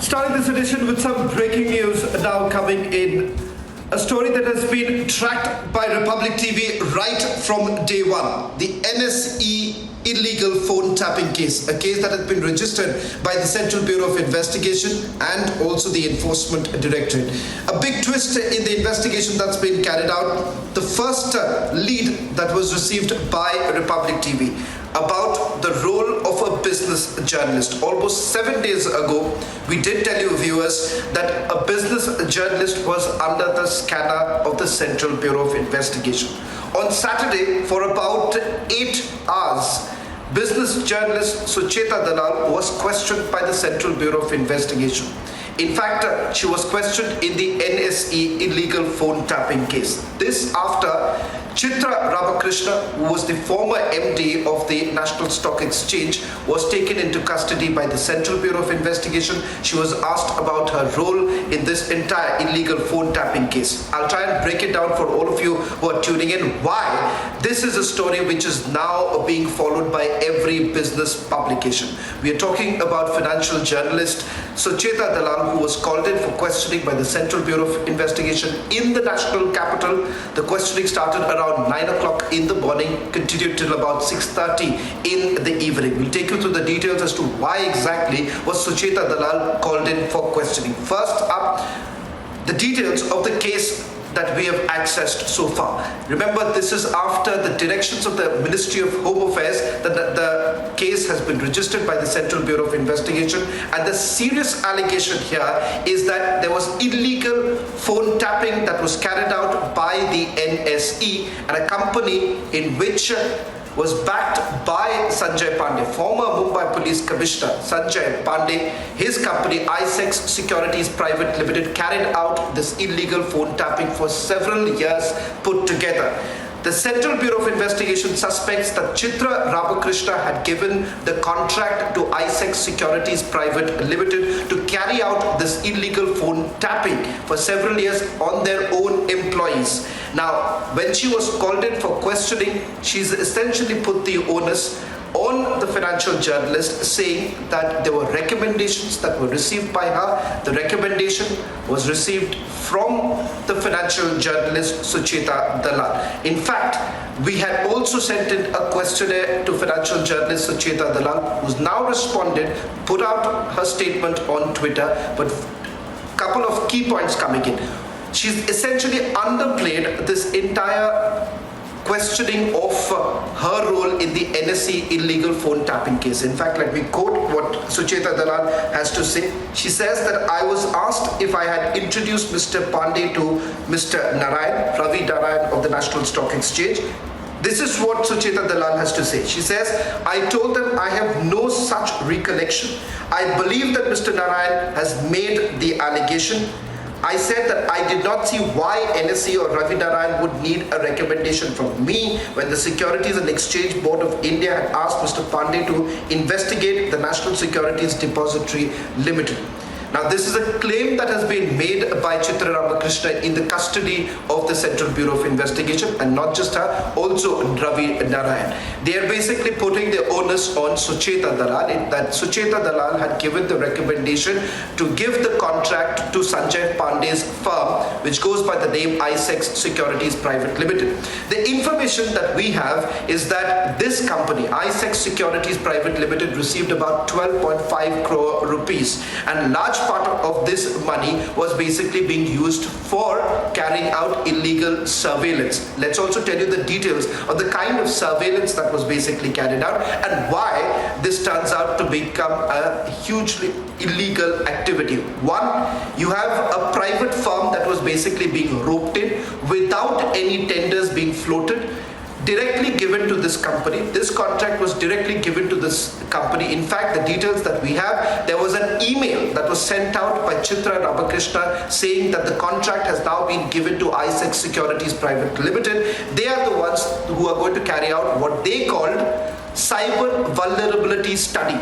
Starting this edition with some breaking news now coming in. A story that has been tracked by Republic TV right from day one. The NSE illegal phone tapping case, a case that has been registered by the Central Bureau of Investigation and also the Enforcement Directorate. A big twist in the investigation that's been carried out. The first lead that was received by Republic TV about the role of a business journalist. Almost 7 days ago, we did tell you viewers that a business journalist was under the scanner of the Central Bureau of Investigation. On Saturday, for about 8 hours, business journalist Sucheta Dalal was questioned by the Central Bureau of Investigation. In fact, she was questioned in the NSE illegal phone tapping case. This after Chitra Ramakrishna, who was the former MD of the National Stock Exchange, was taken into custody by the Central Bureau of Investigation. She was asked about her role in this entire illegal phone tapping case. I'll try and break it down for all of you who are tuning in why this is a story which is now being followed by every business publication. We are talking about financial journalist Sucheta Dalal, who was called in for questioning by the Central Bureau of Investigation in the national capital. The questioning started around 9 o'clock in the morning, continued till about 6:30 in the evening. We'll take you through the details as to why exactly was Sucheta Dalal called in for questioning. First up, the details of the case that we have accessed so far. Remember, this is after the directions of the Ministry of Home Affairs that the case has been registered by the Central Bureau of Investigation, and the serious allegation here is that there was illegal phone tapping that was carried out by the NSE and a company in which was backed by Sanjay Pandey, former Mumbai Police Commissioner. Sanjay Pandey, his company ISEX Securities Private Limited carried out this illegal phone tapping for several years put together. The Central Bureau of Investigation suspects that Chitra Ramakrishna had given the contract to ISEX Securities Private Limited to carry out this illegal phone tapping for several years on their own employees. Now, when she was called in for questioning, she's essentially put the onus on the financial journalist, saying that there were recommendations that were received by her. The recommendation was received from the financial journalist Sucheta Dalal. In fact, we had also sent in a questionnaire to financial journalist Sucheta Dalal, who's now responded, put out her statement on Twitter, but a couple of key points coming in. She's essentially underplayed this entire questioning of her role in the NSE illegal phone tapping case. In fact, let me quote what Sucheta Dalal has to say. She says that I was asked if I had introduced Mr. Pandey to Mr. Ravi Narayan of the National Stock Exchange. This is what Sucheta Dalal has to say. She says, I told them I have no such recollection. I believe that Mr. Narayan has made the allegation. I said that I did not see why NSE or Ravi Narayan would need a recommendation from me when the Securities and Exchange Board of India had asked Mr. Pandey to investigate the National Securities Depository Limited. Now, this is a claim that has been made by Chitra Ramakrishna in the custody of the Central Bureau of Investigation, and not just her, also Ravi Narayan. They are basically putting the onus on Sucheta Dalal, that Sucheta Dalal had given the recommendation to give the contract to Sanjay Pandey's firm, which goes by the name ISEX Securities Private Limited. The information that we have is that this company, ISEX Securities Private Limited, received about 12.5 crore rupees, and large part of this money was basically being used for carrying out illegal surveillance. Let's also tell you the details of the kind of surveillance that was basically carried out and why this turns out to become a hugely illegal activity. One, you have a private firm that was basically being roped in without any tenders being floated, directly given to this company. This contract was directly given to this company. In fact, the details that we have, there was an email that was sent out by Chitra Ramakrishna saying that the contract has now been given to ISEX Securities Private Limited. They are the ones who are going to carry out what they called cyber vulnerability study.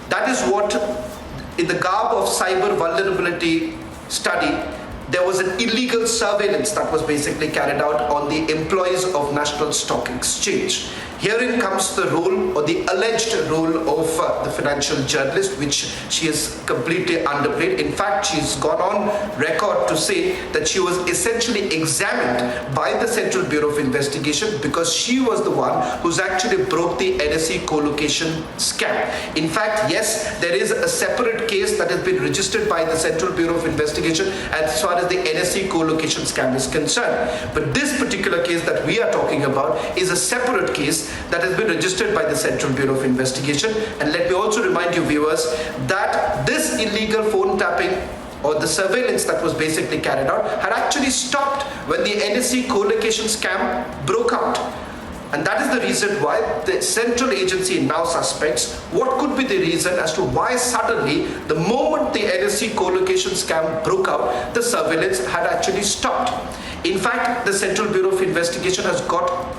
That is what, in the garb of cyber vulnerability study, there was an illegal surveillance that was basically carried out on the employees of National Stock Exchange. Herein comes the role or the alleged role of the financial journalist, which she has completely underplayed. In fact, she's gone on record to say that she was essentially examined by the Central Bureau of Investigation because she was the one who's actually broke the NSE co-location scam. In fact, yes, there is a separate case that has been registered by the Central Bureau of Investigation as far as the NSE co-location scam is concerned. But this particular case that we are talking about is a separate case that has been registered by the Central Bureau of Investigation. And let me also remind you, viewers, that this illegal phone tapping or the surveillance that was basically carried out had actually stopped when the NSE co-location scam broke out. And that is the reason why the central agency now suspects what could be the reason as to why suddenly, the moment the NSE co-location scam broke out, the surveillance had actually stopped. In fact, the Central Bureau of Investigation has got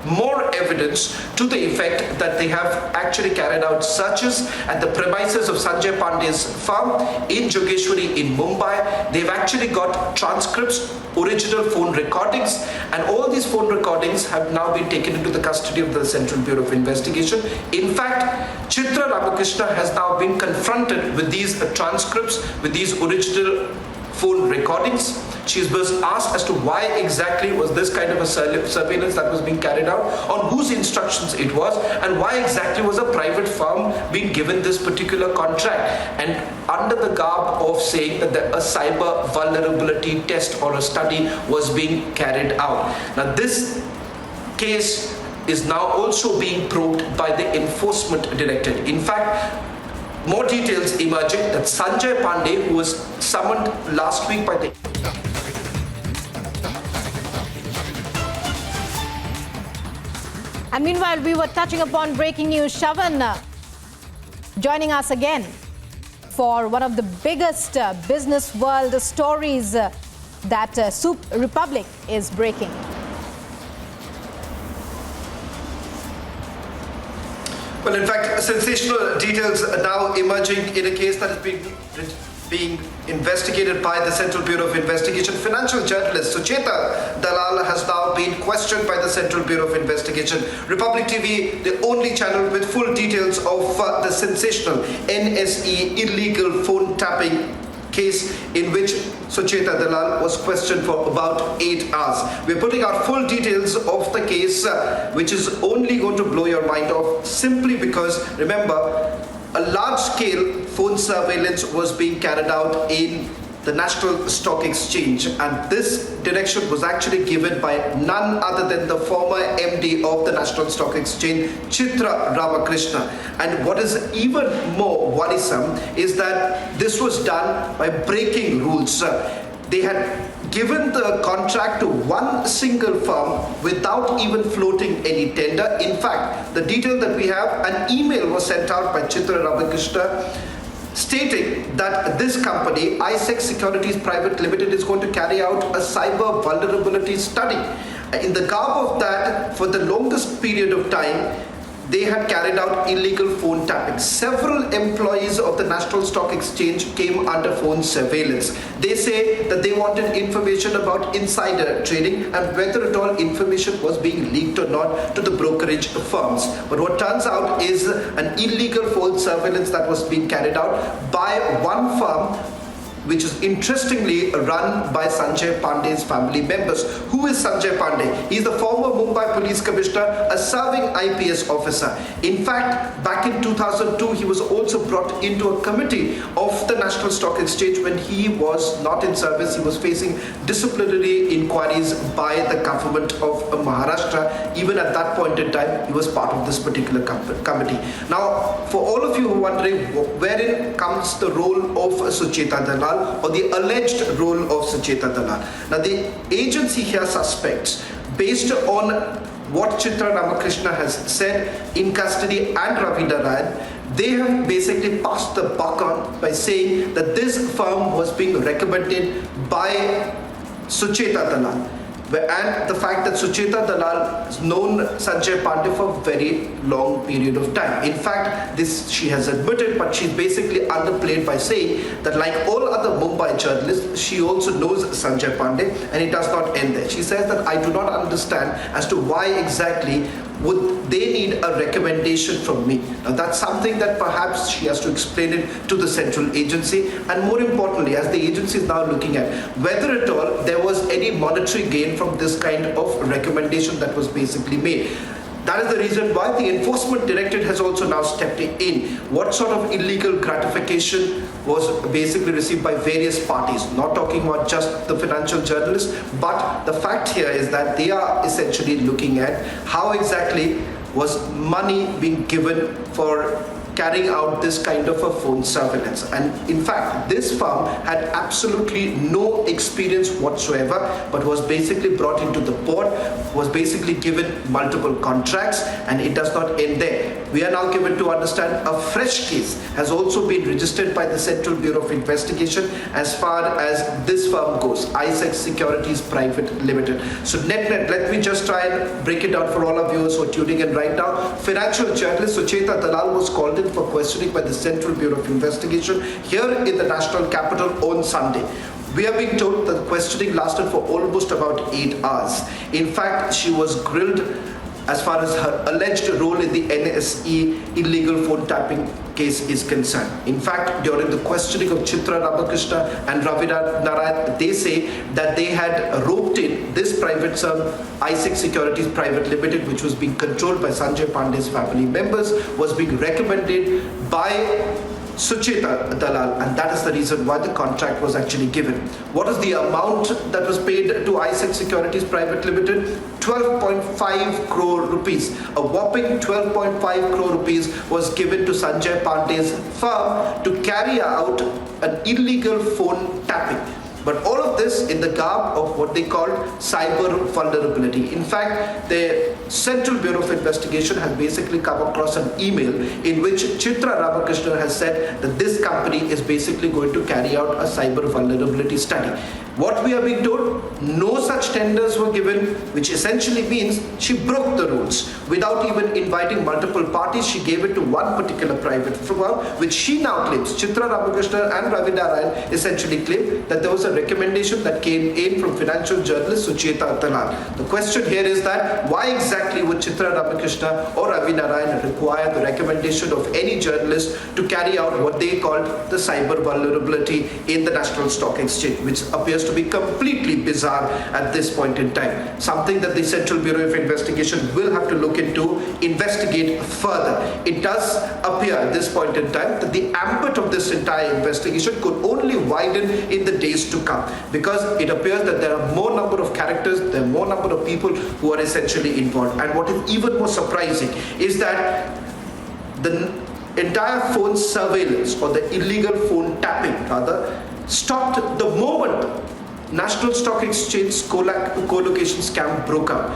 more evidence to the effect that they have actually carried out searches at the premises of Sanjay Pandey's farm in Jogeshwari in Mumbai. They've actually got transcripts, original phone recordings, and all these phone recordings have now been taken into the custody of the Central Bureau of Investigation. In fact, Chitra Ramakrishna has now been confronted with these transcripts, with these original phone recordings. She was asked as to why exactly was this kind of a surveillance that was being carried out, on whose instructions it was, and why exactly was a private firm being given this particular contract, and under the garb of saying that a cyber vulnerability test or a study was being carried out. Now this case is now also being probed by the Enforcement Directorate. In fact, more details emerging that Sanjay Pandey, who was summoned last week by the And meanwhile, we were touching upon breaking news. Shavan joining us again for one of the biggest business world stories that Soup Republic is breaking. Well, in fact, sensational details are now emerging in a case that is being investigated by the Central Bureau of Investigation. Financial journalist Sucheta Dalal has now been questioned by the Central Bureau of Investigation. Republic TV, the only channel with full details of the sensational NSE illegal phone tapping case in which Sucheta Dalal was questioned for about 8 hours. We're putting out full details of the case, which is only going to blow your mind off, simply because, remember, a large-scale phone surveillance was being carried out in the National Stock Exchange, and this direction was actually given by none other than the former MD of the National Stock Exchange, Chitra Ramakrishna. And what is even more worrisome is that this was done by breaking rules. They had given the contract to one single firm without even floating any tender. In fact, the detail that we have, an email was sent out by Chitra Ramakrishna stating that this company, ISEC Securities Private Limited, is going to carry out a cyber vulnerability study. In the garb of that, for the longest period of time, they had carried out illegal phone tapping. Several employees of the National Stock Exchange came under phone surveillance. They say that they wanted information about insider trading and whether at all information was being leaked or not to the brokerage firms. But what turns out is an illegal phone surveillance that was being carried out by one firm, which is interestingly run by Sanjay Pandey's family members. Who is Sanjay Pandey? He's the former Mumbai Police Commissioner, a serving IPS officer. In fact, back in 2002, he was also brought into a committee of the National Stock Exchange when he was not in service. He was facing disciplinary inquiries by the government of Maharashtra. Even at that point in time, he was part of this particular committee. Now, for all of you who are wondering wherein comes the role of Sucheta Dalal, or the alleged role of Sucheta Dalal. Now, the agency here suspects, based on what Chitra Ramakrishna has said in custody and Ravi Narayan, they have basically passed the buck on by saying that this firm was being recommended by Sucheta Dalal. And the fact that Sucheta Dalal has known Sanjay Pandey for a very long period of time. In fact, this she has admitted, but she's basically underplayed by saying that like all other Mumbai journalists, she also knows Sanjay Pandey, and it does not end there. She says that I do not understand as to why exactly would they need a recommendation from me? Now that's something that perhaps she has to explain it to the central agency, and more importantly, as the agency is now looking at whether at all there was any monetary gain from this kind of recommendation that was basically made. That is the reason why the Enforcement Directorate has also now stepped in. What sort of illegal gratification was basically received by various parties? Not talking about just the financial journalists, but the fact here is that they are essentially looking at how exactly was money being given for carrying out this kind of a phone surveillance. And in fact, this firm had absolutely no experience whatsoever, but was basically brought into the board, was basically given multiple contracts, and it does not end there. We are now given to understand a fresh case has also been registered by the Central Bureau of Investigation as far as this firm goes, ISEC Securities Private Limited. So net, let me just try and break it down for all our viewers who are tuning in right now. Financial journalist Sucheta Dalal was called in for questioning by the Central Bureau of Investigation here in the national capital on Sunday. We are being told that the questioning lasted for almost about 8 hours. In fact, she was grilled as far as her alleged role in the NSE illegal phone tapping case is concerned. In fact, during the questioning of Chitra Ramakrishna and Ravina Narayan, they say that they had roped in this private firm, ISEC Securities Private Limited, which was being controlled by Sanjay Pandey's family members, was being recommended by Sucheta Dalal, and that is the reason why the contract was actually given. What is the amount that was paid to ISEC Securities Private Limited? 12.5 crore rupees. A whopping 12.5 crore rupees was given to Sanjay Pandey's firm to carry out an illegal phone tapping. But all of this in the garb of what they call cyber vulnerability. In fact, the Central Bureau of Investigation has basically come across an email in which Chitra Ramakrishna has said that this company is basically going to carry out a cyber vulnerability study. What we are being told, no such tenders were given, which essentially means she broke the rules. Without even inviting multiple parties, she gave it to one particular private firm, which she now claims, Chitra Ramakrishna and Ravina Narayan essentially claim that there was a recommendation that came in from financial journalist Sucheta Dalal. The question here is that why exactly would Chitra Ramakrishna or Ravina Narayan require the recommendation of any journalist to carry out what they called the cyber vulnerability in the National Stock Exchange, which appears to be completely bizarre at this point in time. Something that the Central Bureau of Investigation will have to look into, investigate further. It does appear at this point in time that the ambit of this entire investigation could only widen in the days to come, because it appears that there are more number of characters, there are more number of people who are essentially involved. And what is even more surprising is that the entire phone surveillance, or the illegal phone tapping rather, stopped the moment National Stock Exchange co-location scam broke out.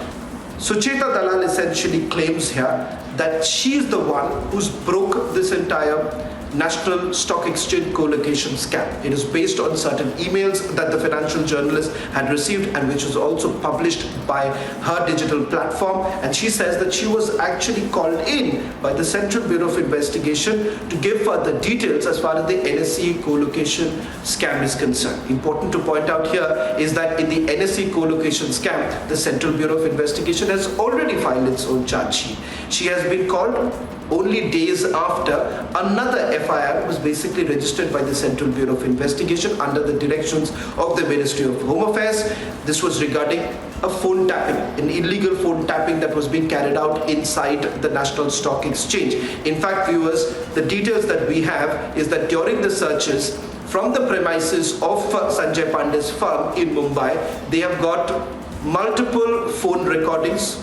Sucheta Dalal essentially claims here that she is the one who's broke this entire National Stock Exchange co-location scam. It is based on certain emails that the financial journalist had received, and which was also published by her digital platform. And she says that she was actually called in by the Central Bureau of Investigation to give further details as far as the NSE co-location scam is concerned. Important to point out here is that in the NSE co-location scam, the Central Bureau of Investigation has already filed its own charge sheet. She has been called only days after another FIR was basically registered by the Central Bureau of Investigation under the directions of the Ministry of Home Affairs. This was regarding a phone tapping, an illegal phone tapping that was being carried out inside the National Stock Exchange. In fact, viewers, the details that we have is that during the searches from the premises of Sanjay Pandey's firm in Mumbai, they have got multiple phone recordings.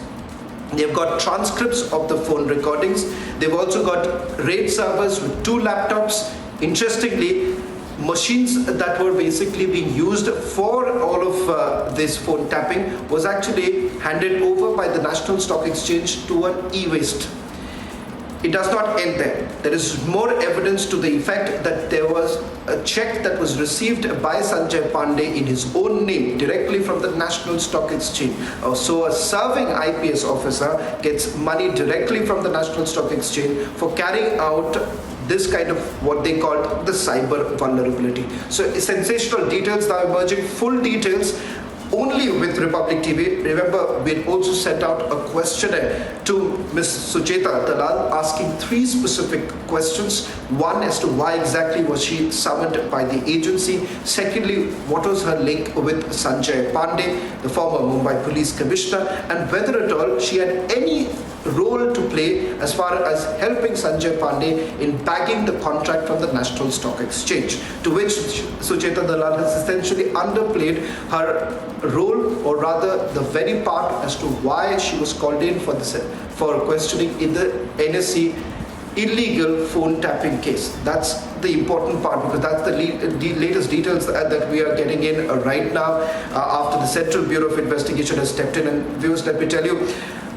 They've got transcripts of the phone recordings. They've also got RAID servers with 2 laptops. Interestingly, machines that were basically being used for all of this phone tapping was actually handed over by the National Stock Exchange to an e-waste. It does not end there. There is more evidence to the effect that there was a check that was received by Sanjay Pandey in his own name directly from the National Stock Exchange. So a serving IPS officer gets money directly from the National Stock Exchange for carrying out this kind of what they called the cyber vulnerability. So sensational details now emerging, full details only with Republic TV. Remember, we had also sent out a questionnaire to Ms. Sucheta Dalal asking 3 specific questions. One, as to why exactly was she summoned by the agency. Secondly, what was her link with Sanjay Pandey, the former Mumbai Police Commissioner, and whether at all she had any role to play as far as helping Sanjay Pandey in bagging the contract from the National Stock Exchange, to which Sucheta Dalal has essentially underplayed her role, or rather the very part as to why she was called in for questioning in the NSE illegal phone tapping case. That's the important part, because that's the latest details that we are getting in right now after the Central Bureau of Investigation has stepped in. And viewers, let me tell you,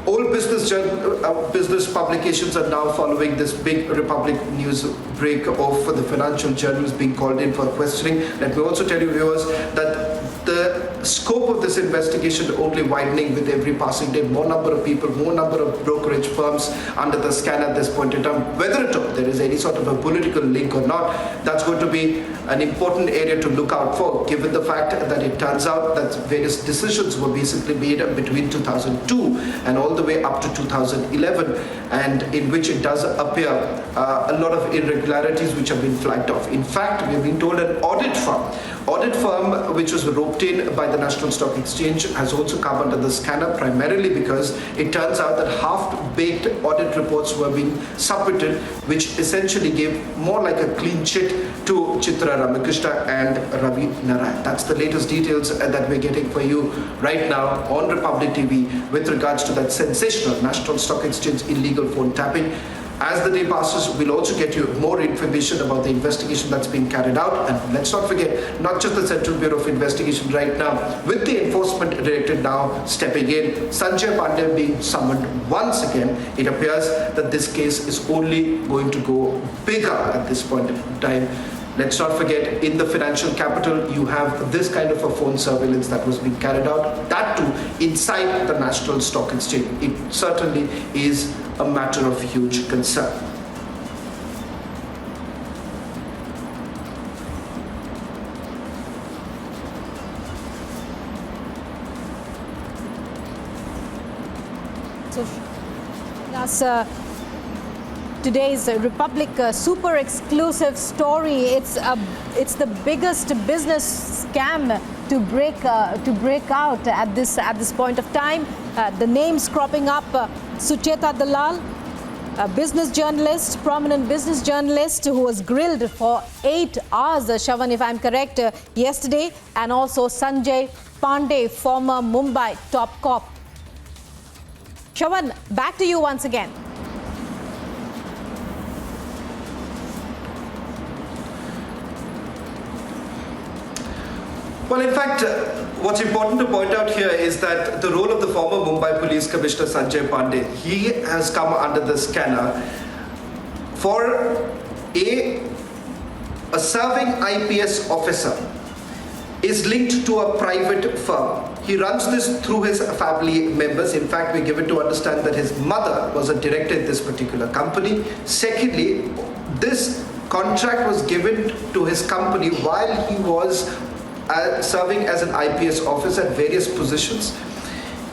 all business publications are now following this big Republic news break of the financial journalists being called in for questioning. Let me also tell you, viewers, that the scope of this investigation only widening with every passing day. More number of people, more number of brokerage firms under the scan at this point in time. Whether at all there is any sort of a political link or not, that's going to be an important area to look out for, given the fact that it turns out that various decisions were basically made between 2002 and all the way up to 2011, and in which it does appear a lot of irregularities which have been flagged off. In fact, we have been told an audit firm which was roped in by the National Stock Exchange has also come under the scanner, primarily because it turns out that half-baked audit reports were being submitted, which essentially gave more like a clean chit to Chitra Ramakrishna and Ravi Narayan. That's the latest details that we're getting for you right now on Republic TV with regards to that sensational National Stock Exchange illegal phone tapping. As the day passes, we'll also get you more information about the investigation that's been carried out. And let's not forget, not just the Central Bureau of Investigation right now, with the Enforcement Directorate now stepping in, Sanjay Pandey being summoned once again, it appears that this case is only going to go bigger at this point in time. Let's not forget, in the financial capital, you have this kind of a phone surveillance that was being carried out, that too inside the National Stock Exchange. It certainly is a matter of huge concern. So, that's today's Republic super exclusive story. It's the biggest business scam to break out at this point of time. The names cropping up: Sucheta Dalal, a business journalist, prominent business journalist who was grilled for 8 hours, Shavan, if I'm correct, yesterday, and also Sanjay Pandey, former Mumbai top cop. Shavan, back to you once again. Well, in fact, what's important to point out here is that the role of the former Mumbai Police Commissioner Sanjay Pandey, he has come under the scanner for a serving IPS officer is linked to a private firm. He runs this through his family members. In fact, we're given to understand that his mother was a director in this particular company. Secondly, this contract was given to his company while he was serving as an IPS officer at various positions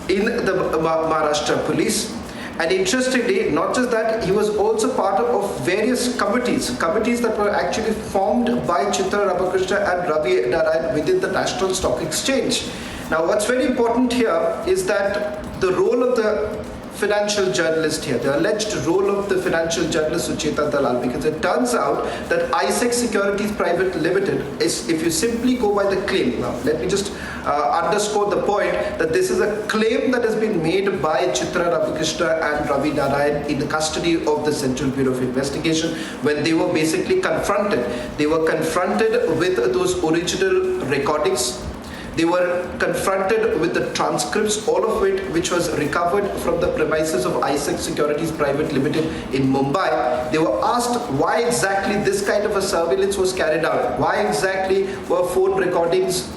in the Maharashtra Police. And interestingly, not just that, he was also part of various committees that were actually formed by Chitra Ramakrishna and Ravi Narayan within the National Stock Exchange. Now, what's very important here is that the role of the financial journalist here, the alleged role of the financial journalist Sucheta Dalal, because it turns out that ISEC Securities Private Limited is, if you simply go by the claim, now let me just underscore the point that this is a claim that has been made by Chitra Ramakrishna and Ravi Narayan in the custody of the Central Bureau of Investigation when they were basically confronted. They were confronted with those original recordings. They were confronted with the transcripts, all of it which was recovered from the premises of ISEC Securities Private Limited in Mumbai. They were asked why exactly this kind of a surveillance was carried out. Why exactly were phone recordings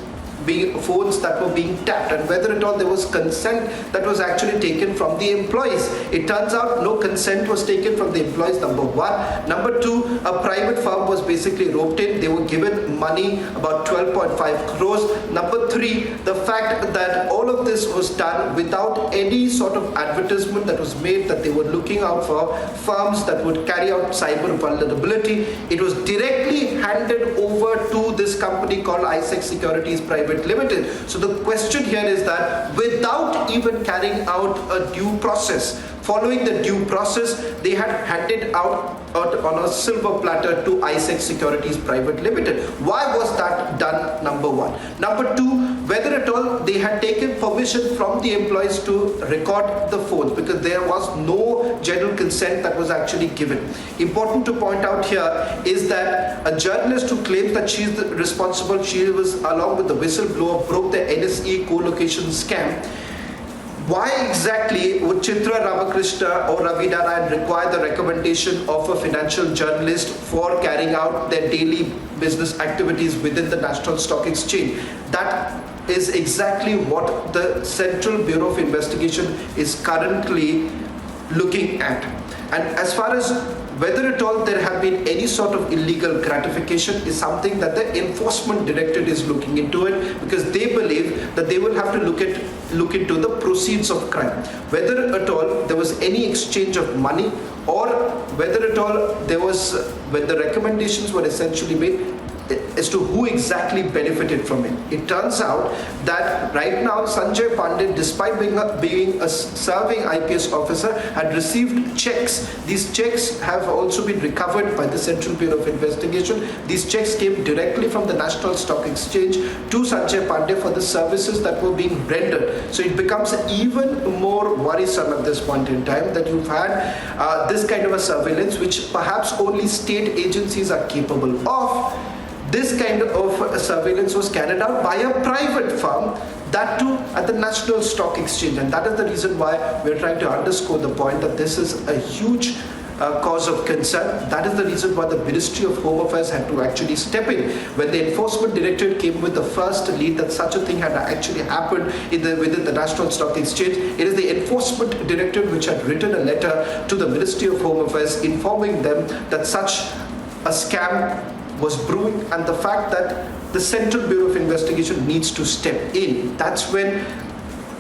phones that were being tapped, and whether at all there was consent that was actually taken from the employees. It turns out no consent was taken from the employees, number one. Number two, a private firm was basically roped in. They were given money, about 12.5 crores. Number three, the fact that all of this was done without any sort of advertisement that was made that they were looking out for firms that would carry out cyber vulnerability. It was directly handed over to this company called ISEC Securities Private Limited. So the question here is that without even carrying out a due process, following the due process, they had handed out on a silver platter to ISEC Securities Private Limited. Why was that done? Number one. Number two, whether at all they had taken permission from the employees to record the phones, because there was no general consent that was actually given. Important to point out here is that a journalist who claims that she is responsible, she was along with the whistleblower, broke the NSE co-location scam. Why exactly would Chitra Ramakrishna or Ravi Narayan require the recommendation of a financial journalist for carrying out their daily business activities within the National Stock Exchange? That is exactly what the Central Bureau of Investigation is currently looking at. And as far as whether at all there have been any sort of illegal gratification is something that the Enforcement Directorate is looking into it, because they believe that they will have to look into the proceeds of crime. Whether at all there was any exchange of money, or whether at all there was, when the recommendations were essentially made, as to who exactly benefited from it. It turns out that right now Sanjay Pandey, despite being a serving IPS officer, had received checks. These checks have also been recovered by the Central Bureau of Investigation. These checks came directly from the National Stock Exchange to Sanjay Pandey for the services that were being rendered. So it becomes even more worrisome at this point in time that you've had this kind of a surveillance, which perhaps only state agencies are capable of. This kind of surveillance was carried out by a private firm, that too at the National Stock Exchange. And that is the reason why we're trying to underscore the point that this is a huge cause of concern. That is the reason why the Ministry of Home Affairs had to actually step in. When the Enforcement Directorate came with the first lead that such a thing had actually happened within the National Stock Exchange, it is the Enforcement Directorate which had written a letter to the Ministry of Home Affairs informing them that such a scam was brewing, and the fact that the Central Bureau of Investigation needs to step in. That's when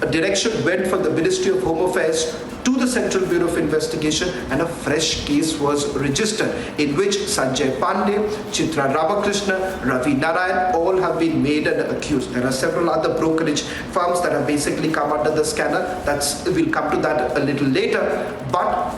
a direction went from the Ministry of Home Affairs to the Central Bureau of Investigation, and a fresh case was registered in which Sanjay Pandey, Chitra Ramakrishna, Ravi Narayan all have been made and accused. There are several other brokerage firms that have basically come under the scanner. We'll come to that a little later. But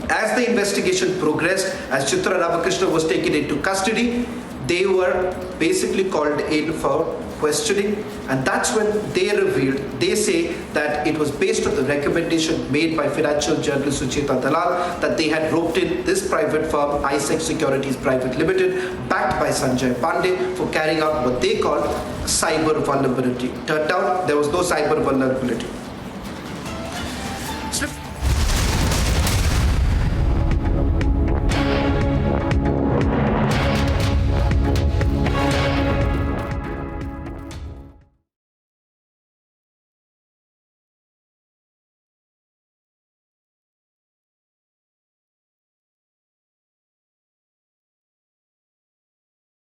as the investigation progressed, as Chitra Ramakrishna was taken into custody, they were basically called in for questioning, and that's when they say that it was based on the recommendation made by financial journalist Sucheta Dalal that they had roped in this private firm, ISEC Securities Private Limited, backed by Sanjay Pandey, for carrying out what they called cyber vulnerability. Turned out there was no cyber vulnerability.